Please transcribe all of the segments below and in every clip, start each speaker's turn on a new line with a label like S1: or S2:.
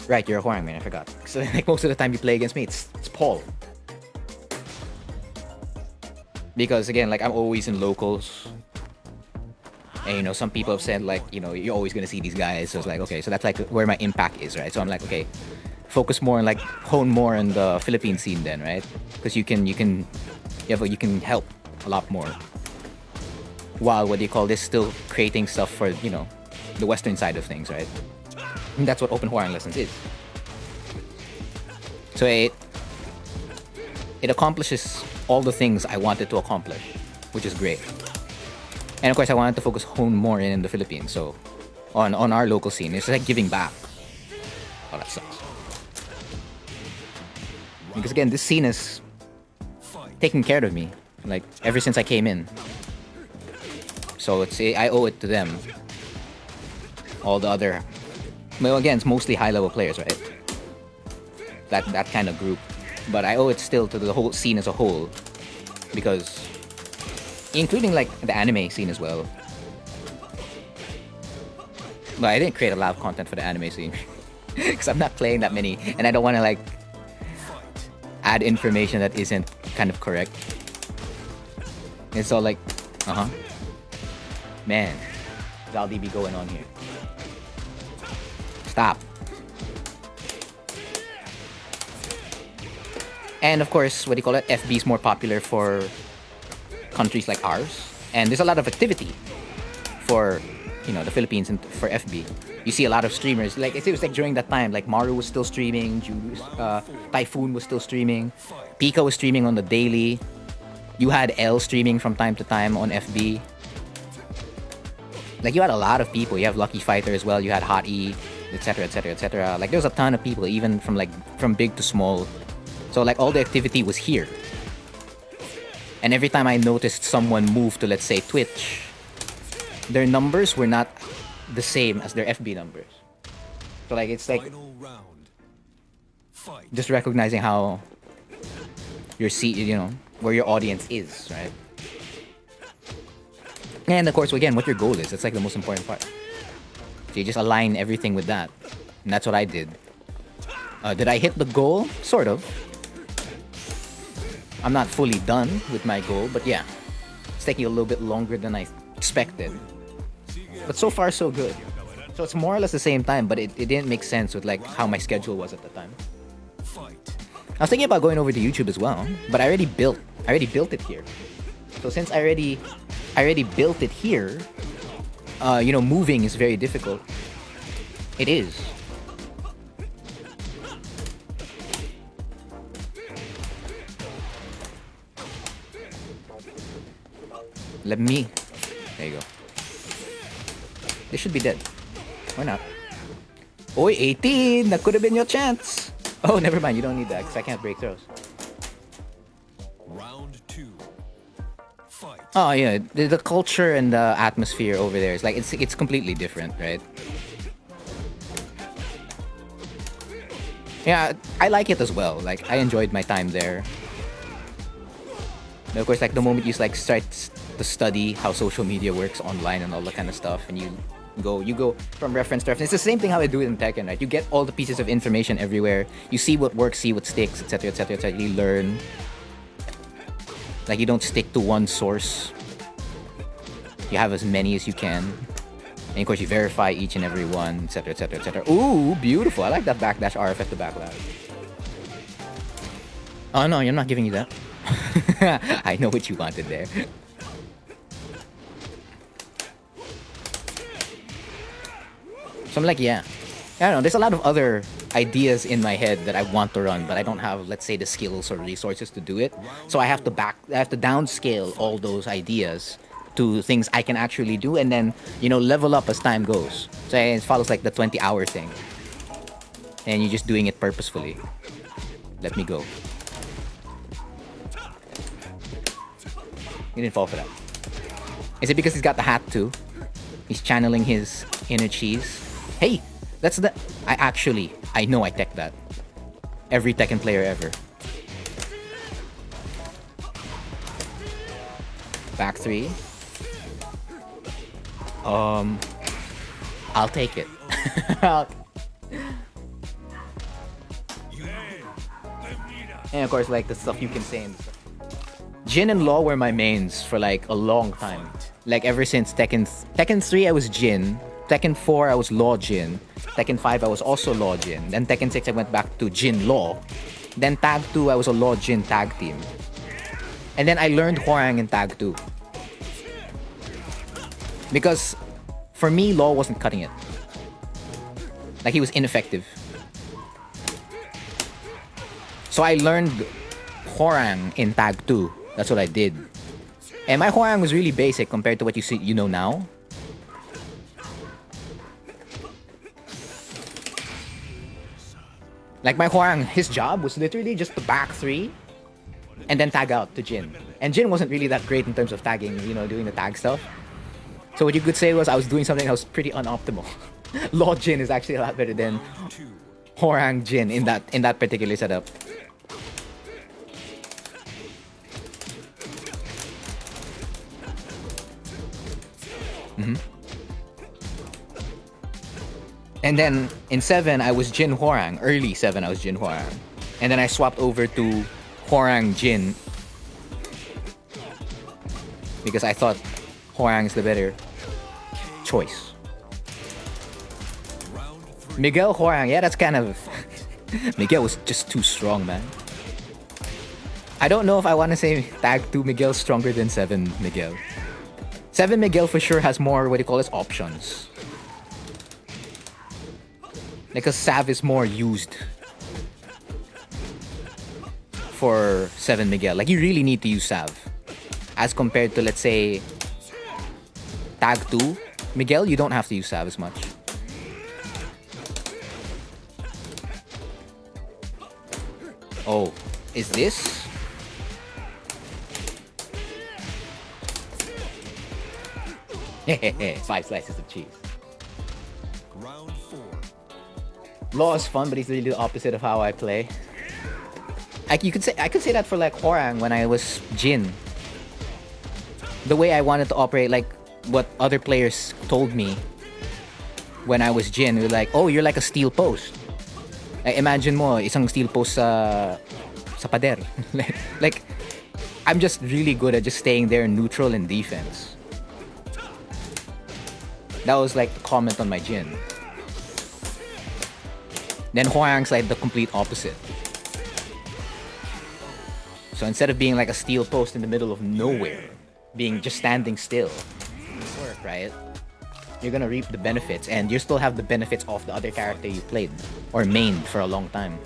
S1: Right, you're a Hwang, man. I forgot. So like most of the time you play against me, it's Paul. Because again, like I'm always in locals. And you know, some people have said like, you know, you're always gonna see these guys. So it's like, okay, so that's like where my impact is, right? So I'm like, okay, focus more and like hone more on the Philippine scene then, right? Because you can help a lot more. While what do you call this, still creating stuff for, you know, the Western side of things, right? And that's what Open Hwang Lessons is. So it accomplishes all the things I wanted to accomplish, which is great. And of course, I wanted to hone more in the Philippines. So on our local scene, it's like giving back. Oh, that sucks. Because again, this scene is taking care of me, like ever since I came in. So I owe it to them. All the other, well, again, it's mostly high-level players, right? That kind of group. But I owe it still to the whole scene as a whole, because including like the anime scene as well. But I didn't create a lot of content for the anime scene because I'm not playing that many, and I don't want to like add information that isn't kind of correct. It's all like, man, Zaldy be going on here. Stop. And of course, what do you call it? FB is more popular for countries like ours, and there's a lot of activity for, you know, the Philippines and for FB. You see a lot of streamers. Like it was like during that time, like Maru was still streaming, Typhoon was still streaming, Pika was streaming on the daily. You had L streaming from time to time on FB. Like you had a lot of people. You have Lucky Fighter as well. You had Hot E, etc., etc., etc. Like there was a ton of people, even from big to small. So like all the activity was here. And every time I noticed someone move to, let's say, Twitch, their numbers were not the same as their FB numbers. So like it's like just recognizing how you know, where your audience is, right? And of course, again, what your goal is. That's like the most important part. So you just align everything with that. And that's what I did. Did I hit the goal? Sort of. I'm not fully done with my goal, but yeah. It's taking a little bit longer than I expected. But so far, so good. So it's more or less the same time, but it didn't make sense with like how my schedule was at the time. I was thinking about going over to YouTube as well, but I already built it here. So since I already built it here, you know, moving is very difficult. It is. Let me. There you go. This should be dead. Why not? Oi, 18! That could have been your chance! Oh, never mind. You don't need that because I can't break throws.
S2: Round 2. Fight.
S1: Oh yeah, the culture and the atmosphere over there is like it's completely different, right? Yeah, I like it as well. Like I enjoyed my time there. But of course, like the moment you like start to study how social media works online and all that kind of stuff, and you go from reference to reference. It's the same thing how I do it in Tekken, right? You get all the pieces of information everywhere. You see what works, see what sticks, etc., etc., etc. You learn. Like you don't stick to one source. You have as many as you can. And of course you verify each and every one, etc., etc., etc. Ooh, beautiful. I like that backdash RFF to backlash. Oh no, I'm not giving you that. I know what you wanted there. So I'm like, yeah. I don't know, there's a lot of other ideas in my head that I want to run, but I don't have, let's say, the skills or resources to do it. So I have to downscale all those ideas to things I can actually do, and then, you know, level up as time goes. So it follows like the 20-hour thing. And you're just doing it purposefully. Let me go. He didn't fall for that. Is it because he's got the hat too? He's channeling his inner cheese. Hey, that's the... I know I tech that. Every Tekken player ever. Back 3. I'll take it. And of course, like the stuff you can say. And stuff. Jin and Law were my mains for like a long time. Like ever since Tekken 3, I was Jin. Tekken 4, I was Law Jin. Tekken 5, I was also Law Jin. Then Tekken 6, I went back to Jin Law. Then Tag 2, I was a Law Jin tag team. And then I learned Hwoarang in Tag 2. Because for me, Law wasn't cutting it. Like he was ineffective. So I learned Hwoarang in Tag 2. That's what I did. And my Hwoarang was really basic compared to what you know now. Like my Hwoarang, his job was literally just to back 3 and then tag out to Jin. And Jin wasn't really that great in terms of tagging, doing the tag stuff. So what you could say was I was doing something that was pretty unoptimal. Law Jin is actually a lot better than Hwoarang Jin in that particular setup. And then in 7, I was Jin Hwoarang. Early 7, I was Jin Hwoarang. And then I swapped over to Hwoarang Jin. Because I thought Hwoarang is the better choice. Miguel Hwoarang, yeah, that's kind of... Miguel was just too strong, man. I don't know if I want to say Tag 2 Miguel's stronger than 7 Miguel. 7 Miguel for sure has more, options. Because Sav is more used for 7 Miguel. Like, you really need to use Sav. As compared to, let's say, Tag 2 Miguel, you don't have to use Sav as much. Oh, is this? Hehehe, 5 slices of cheese.
S2: Round 4.
S1: Law is fun, but he's really the opposite of how I play. I could say that for like Hwoarang when I was Jin. The way I wanted to operate, like what other players told me when I was Jin, they're like, "Oh, you're like a steel post." Like, imagine mo, isang steel post sa pader. like, I'm just really good at just staying there neutral in defense. That was like the comment on my Jin. Then Hwoarang's like the complete opposite. So instead of being like a steel post in the middle of nowhere, being just standing still, work, right? You're gonna reap the benefits, and you still have the benefits of the other character you played or mained for a long time.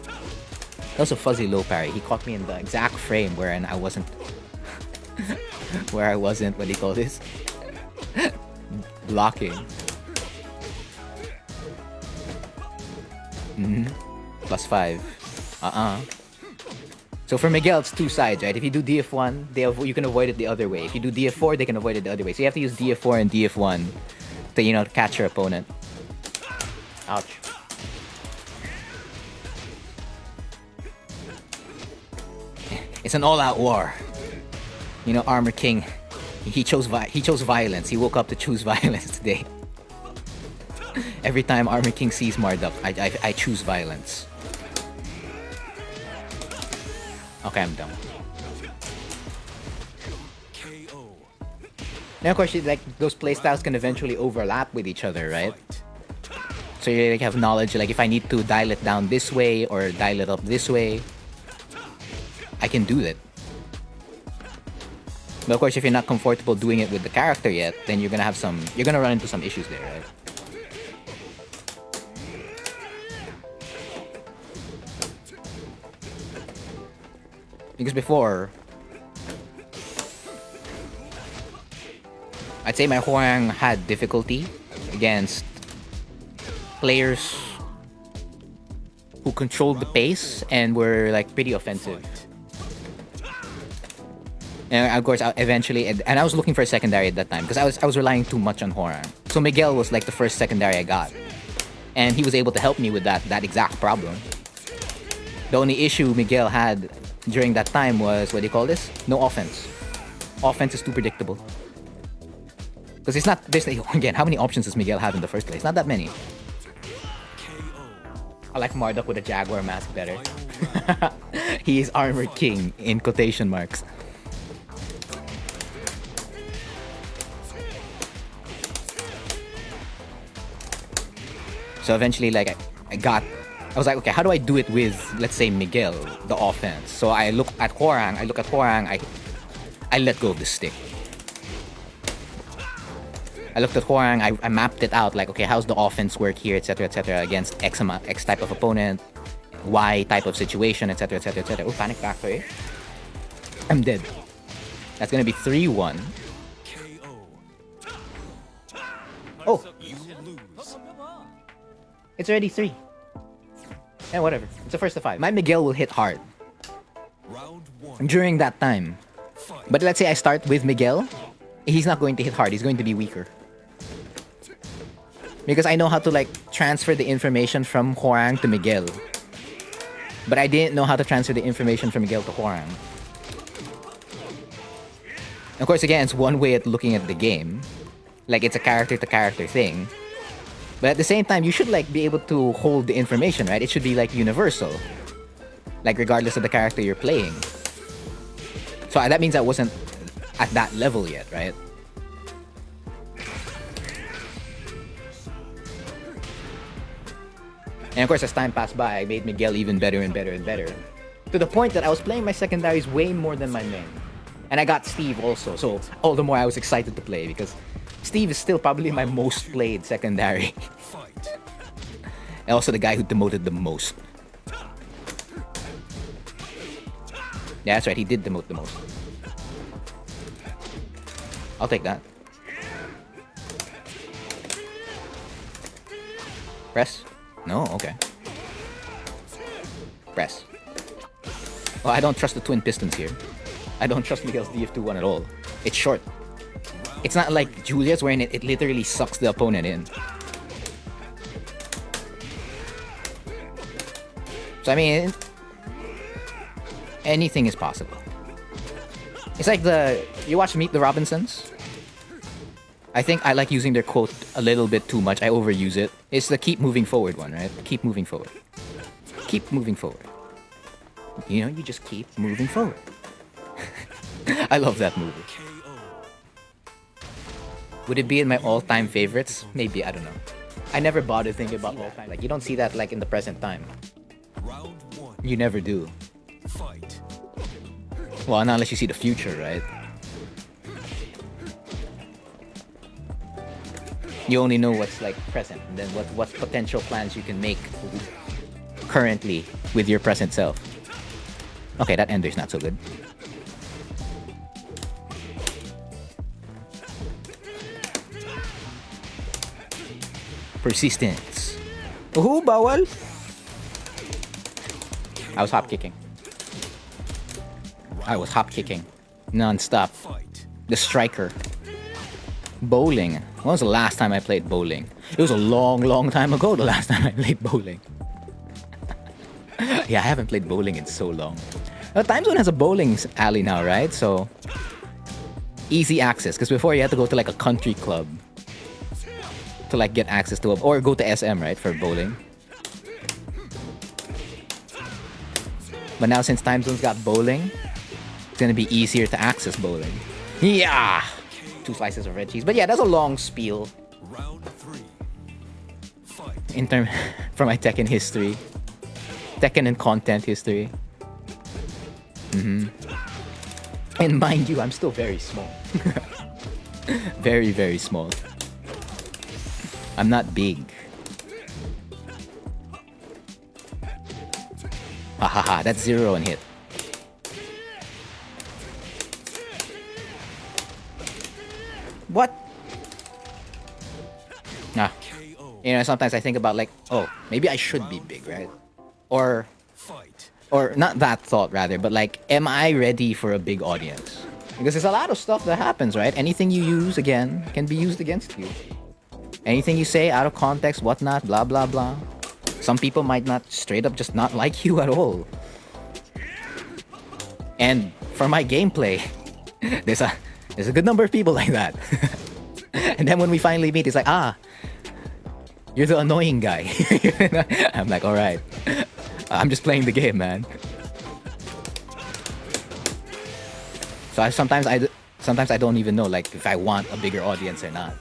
S1: That was a fuzzy low parry. He caught me in the exact frame wherein I wasn't what do you call this? Blocking. +5. So for Miguel, it's two sides, right? If you do DF1, you can avoid it the other way. If you do DF4, they can avoid it the other way. So you have to use DF4 and DF1 to, catch your opponent. Ouch. It's an all-out war. Armor King, he chose violence. He woke up to choose violence today. Every time Armor King sees Marduk, I choose violence. Okay, I'm done. Now, of course, like those playstyles can eventually overlap with each other, right? So you have knowledge, like if I need to dial it down this way or dial it up this way, I can do that. But of course, if you're not comfortable doing it with the character yet, then you're gonna run into some issues there, right? Because before, I'd say my Hwoarang had difficulty against players who controlled the pace and were like pretty offensive. And of course, eventually, and I was looking for a secondary at that time because I was relying too much on Hwoarang. So Miguel was like the first secondary I got, and he was able to help me with that exact problem. The only issue Miguel had during that time was, what do you call this? No offense. Offense is too predictable. Because again, how many options does Miguel have in the first place? Not that many. I like Marduk with a Jaguar mask better. He is Armor King in quotation marks. So eventually, like, I was like, okay, how do I do it with, let's say, Miguel, the offense? So I look at Hwoarang, I let go of the stick. I looked at Hwoarang, I mapped it out, like, okay, how's the offense work here, etc., against X type of opponent, Y type of situation, etc. Oh, panic factory. I'm dead. That's gonna be 3-1. Oh! It's already 3. Yeah, whatever. It's a first to 5. My Miguel will hit hard during that time. But let's say I start with Miguel, he's not going to hit hard. He's going to be weaker. Because I know how to, like, transfer the information from Hwoarang to Miguel. But I didn't know how to transfer the information from Miguel to Hwoarang. Of course, again, it's one way at looking at the game. Like, it's a character-to-character thing. But at the same time, you should, like, be able to hold the information, right? It should be, like, universal. Like, regardless of the character you're playing. So that means I wasn't at that level yet, right? And of course, as time passed by, I made Miguel even better and better and better. To the point that I was playing my secondaries way more than my main. And I got Steve also, so all the more I was excited to play because Steve is still probably my most played secondary. And also the guy who demoted the most. Yeah, that's right, he did demote the most. I'll take that. Press? No, okay. Press. Well, I don't trust the twin pistons here. I don't trust Miguel's DF2-1 at all. It's short. It's not like Julia's wherein it literally sucks the opponent in. So I mean, anything is possible. It's like you watch Meet the Robinsons? I think I like using their quote a little bit too much. I overuse it. It's the keep moving forward one, right? Keep moving forward. Keep moving forward. You know, you just keep moving forward. I love that movie. Would it be in my all-time favorites? Maybe, I don't know. I never bothered thinking about all-time. Like, you don't see that, like, in the present time. You never do. Well, not unless you see the future, right? You only know what's, like, present, and then what potential plans you can make currently with your present self. Okay, that ender's not so good. Persistence. Ooh, bawal. I was hop kicking. Non-stop. The striker. Bowling. When was the last time I played bowling? It was a long time ago the last time I played bowling. Yeah, I haven't played bowling in so long. Time Zone has a bowling alley now, right? So, easy access. Because before you had to go to like a country club to like get access to or go to SM, right, for bowling. But now since Time Zone's got bowling, it's gonna be easier to access bowling. Yeah! 2 slices of red cheese. But yeah, that's a long spiel. In term for my Tekken history. Tekken and content history. And mind you, I'm still very small. Very, very small. I'm not big. Hahaha, that's 0 and hit. What? Ah. You know, sometimes I think about like, oh, maybe I should be big, right? Or not that thought rather, but like, am I ready for a big audience? Because there's a lot of stuff that happens, right? Anything you use, again, can be used against you. Anything you say out of context, whatnot, blah, blah, blah. Some people might not straight up just not like you at all. And for my gameplay, there's a good number of people like that. And then when we finally meet, it's like, You're the annoying guy. I'm like, all right. I'm just playing the game, man. So sometimes I don't even know like if I want a bigger audience or not.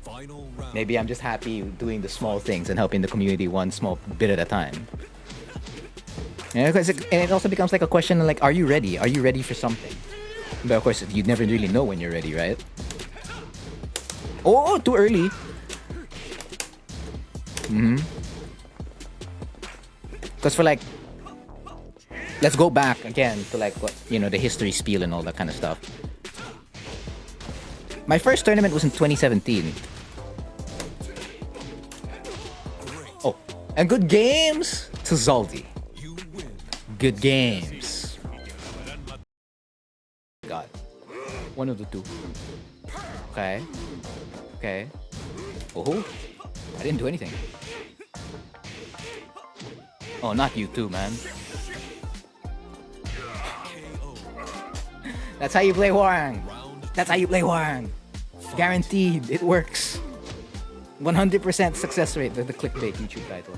S2: Final round.
S1: Maybe I'm just happy doing the small things and helping the community one small bit at a time. And it also becomes like a question like, are you ready? Are you ready for something? But of course, you never really know when you're ready, right? Oh, too early. Because for like, let's go back again to like what the history spiel and all that kind of stuff. My first tournament was in 2017. Oh, and good games to Zaldy.
S2: You win.
S1: Good games. God, one of the two. Okay. Okay. Oh, I didn't do anything. Oh, not you too, man. That's how you play Wang. That's how you play Wang. Guaranteed, it works. 100% success rate with the clickbait YouTube title.